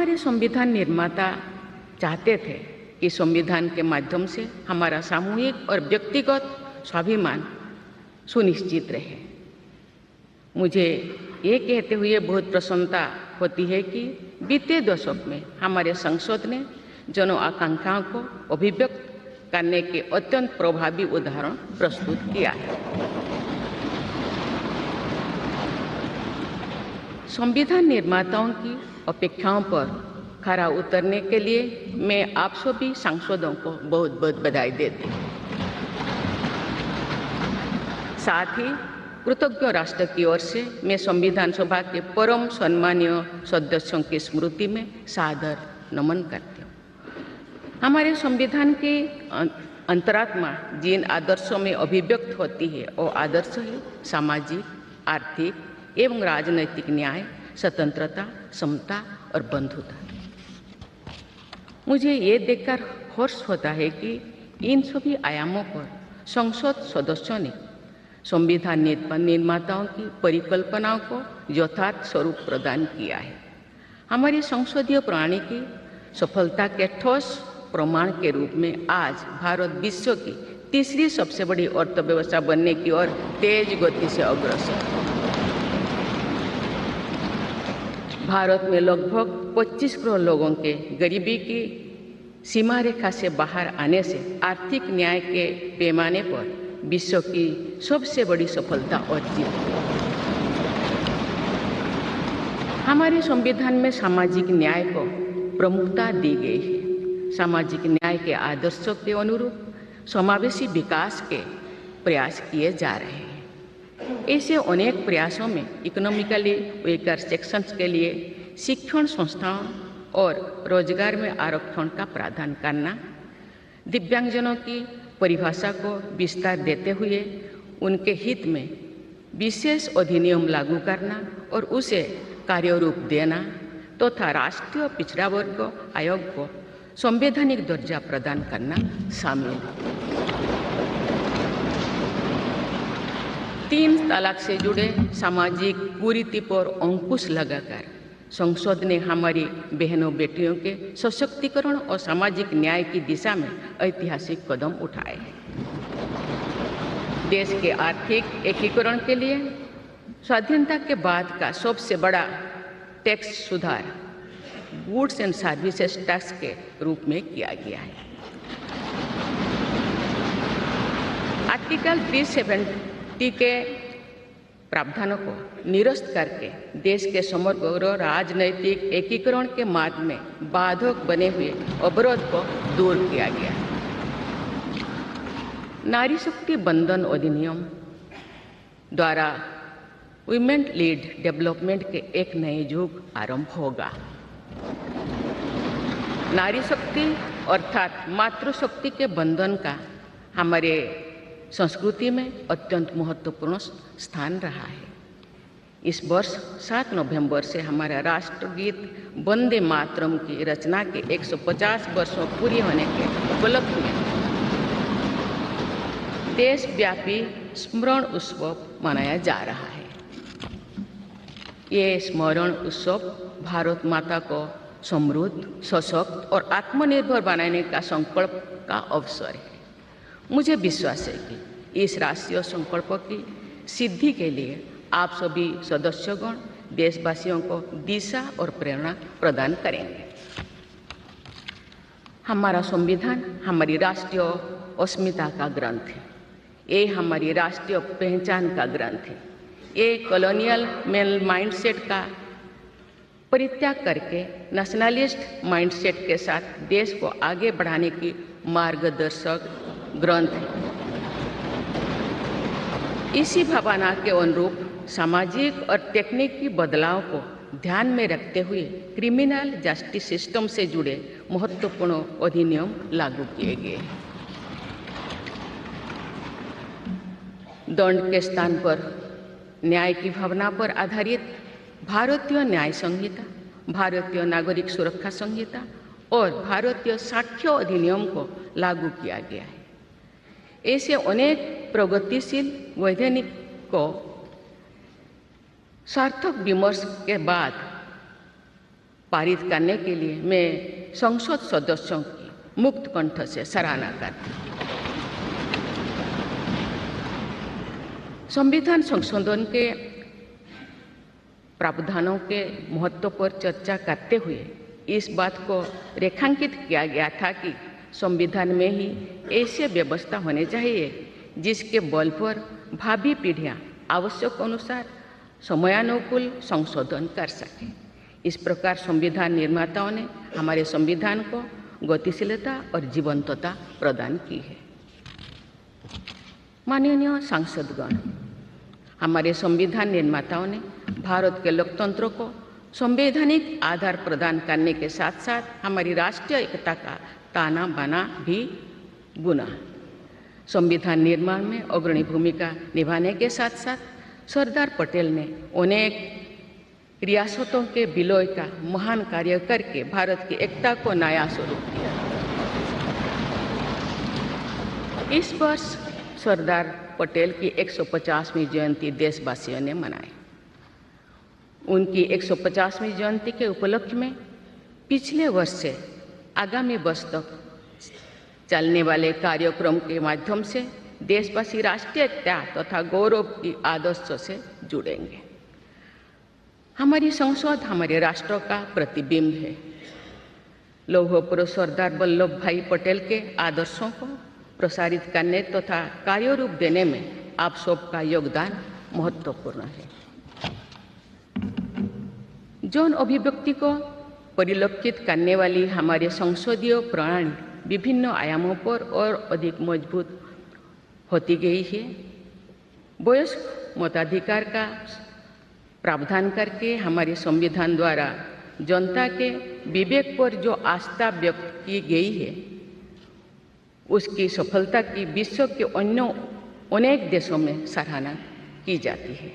हमारे संविधान निर्माता चाहते थे कि संविधान के माध्यम से हमारा सामूहिक और व्यक्तिगत स्वाभिमान सुनिश्चित रहे। मुझे ये कहते हुए बहुत प्रसन्नता होती है कि बीते दशक में हमारे संसद ने जन आकांक्षाओं को अभिव्यक्त करने के अत्यंत प्रभावी उदाहरण प्रस्तुत किया है। संविधान निर्माताओं की अपेक्षाओं पर खरा उतरने के लिए मैं आप सभी सांसदों को बहुत बहुत बधाई देती हूँ। साथ ही कृतज्ञ राष्ट्र की ओर से मैं संविधान सभा के परम सम्मानीय सदस्यों की स्मृति में सादर नमन करती हूँ। हमारे संविधान के अंतरात्मा जिन आदर्शों में अभिव्यक्त होती है वो आदर्श है सामाजिक, आर्थिक एवं राजनैतिक न्याय, स्वतंत्रता, समता और बंधुता। मुझे ये देखकर हर्ष होता है कि इन सभी आयामों पर संसद सदस्यों ने संविधान निर्माताओं की परिकल्पनाओं को यथार्थ स्वरूप प्रदान किया है। हमारी संसदीय प्रणाली की सफलता के ठोस प्रमाण के रूप में आज भारत विश्व की तीसरी सबसे बड़ी अर्थव्यवस्था बनने की ओर तेज गति से अग्रसर है। भारत में लगभग 25 करोड़ लोगों के गरीबी की सीमा रेखा से बाहर आने से आर्थिक न्याय के पैमाने पर विश्व की सबसे बड़ी सफलता अर्जित है। हमारे संविधान में सामाजिक न्याय को प्रमुखता दी गई है। सामाजिक न्याय के आदर्शों के अनुरूप समावेशी विकास के प्रयास किए जा रहे हैं। ऐसे अनेक प्रयासों में इकोनॉमिकली वीकर सेक्शंस के लिए शिक्षण संस्थाओं और रोजगार में आरक्षण का प्रावधान करना, दिव्यांगजनों की परिभाषा को विस्तार देते हुए उनके हित में विशेष अधिनियम लागू करना और उसे कार्यरूप देना तथा राष्ट्रीय पिछड़ा वर्ग आयोग को संवैधानिक दर्जा प्रदान करना शामिल है। 3 तलाक से जुड़े सामाजिक कुरीति पर अंकुश लगाकर संसद ने हमारी बहनों बेटियों के सशक्तिकरण और सामाजिक न्याय की दिशा में ऐतिहासिक कदम उठाए हैं। देश के आर्थिक एकीकरण के लिए स्वाधीनता के बाद का सबसे बड़ा टैक्स सुधार गुड्स एंड सर्विसेज टैक्स के रूप में किया गया है। आर्टिकल 370 के प्रावधानों को निरस्त करके देश के समग्र राजनैतिक एकीकरण के मार्ग में बाधक बने हुए अवरोध को दूर किया गया। नारी शक्ति बंधन अधिनियम द्वारा वुमेन लीड डेवलपमेंट के एक नए युग आरंभ होगा। नारी शक्ति अर्थात मातृशक्ति के बंधन का हमारे संस्कृति में अत्यंत महत्वपूर्ण स्थान रहा है। इस वर्ष 7 नवंबर से हमारा राष्ट्रगीत वंदे मातरम की रचना के 150 वर्षों पूरी होने के उपलक्ष्य में देशव्यापी स्मरण उत्सव मनाया जा रहा है। ये स्मरण उत्सव भारत माता को समृद्ध, सशक्त और आत्मनिर्भर बनाने का संकल्प का अवसर है। मुझे विश्वास है कि इस राष्ट्रीय संकल्प की सिद्धि के लिए आप सभी सदस्यगण देशवासियों को दिशा और प्रेरणा प्रदान करेंगे। हमारा संविधान हमारी राष्ट्रीय अस्मिता का ग्रंथ है। ये हमारी राष्ट्रीय पहचान का ग्रंथ है। ये कॉलोनियल माइंडसेट का परित्याग करके नेशनलिस्ट माइंडसेट के साथ देश को आगे बढ़ाने की मार्गदर्शक ग्रंथ है। इसी भावना के अनुरूप सामाजिक और तकनीकी बदलाव को ध्यान में रखते हुए क्रिमिनल जस्टिस सिस्टम से जुड़े महत्वपूर्ण अधिनियम लागू किए गए। दंड के स्थान पर न्याय की भावना पर आधारित भारतीय न्याय संहिता, भारतीय नागरिक सुरक्षा संहिता और भारतीय साक्ष्य अधिनियम को लागू किया गया है। ऐसे अनेक प्रगतिशील वैधानिक को सार्थक विमर्श के बाद पारित करने के लिए मैं संसद सदस्यों की मुक्त कंठ से सराहना करती हूँ। संविधान संशोधन के प्रावधानों के महत्व पर चर्चा करते हुए इस बात को रेखांकित किया गया था कि संविधान में ही ऐसी व्यवस्था होनी चाहिए जिसके बल पर भावी पीढ़ियां आवश्यक अनुसार समयानुकूल संशोधन कर सकें। इस प्रकार संविधान निर्माताओं ने हमारे संविधान को गतिशीलता और जीवंतता प्रदान की है। माननीय सांसदगण, हमारे संविधान निर्माताओं ने भारत के लोकतंत्र को संवैधानिक आधार प्रदान करने के साथ साथ हमारी राष्ट्रीय एकता का ताना बाना भी बुना। संविधान निर्माण में अग्रणी भूमिका निभाने के साथ साथ सरदार पटेल ने अनेक रियासतों के विलय का महान कार्य करके भारत की एकता को नया स्वरूप दिया। इस वर्ष सरदार पटेल की 150वीं जयंती देशवासियों ने मनाई। उनकी 150वीं जयंती के उपलक्ष्य में पिछले वर्ष से आगामी वर्ष तक चलने वाले कार्यक्रम के माध्यम से देशवासी राष्ट्रीय एकता तथा गौरव की आदर्शों से जुड़ेंगे। हमारी संसद हमारे राष्ट्र का प्रतिबिंब है। लौह पुरुष सरदार वल्लभ भाई पटेल के आदर्शों को प्रसारित करने तथा कार्यरूप देने में आप सबका योगदान महत्वपूर्ण है। जौन अभिव्यक्ति को परिलक्षित करने वाली हमारे संसदीय प्रणाली विभिन्न आयामों पर और अधिक मजबूत होती गई है। वयस्क मताधिकार का प्रावधान करके हमारे संविधान द्वारा जनता के विवेक पर जो आस्था व्यक्त की गई है, उसकी सफलता की विश्व के अन्य अनेक देशों में सराहना की जाती है।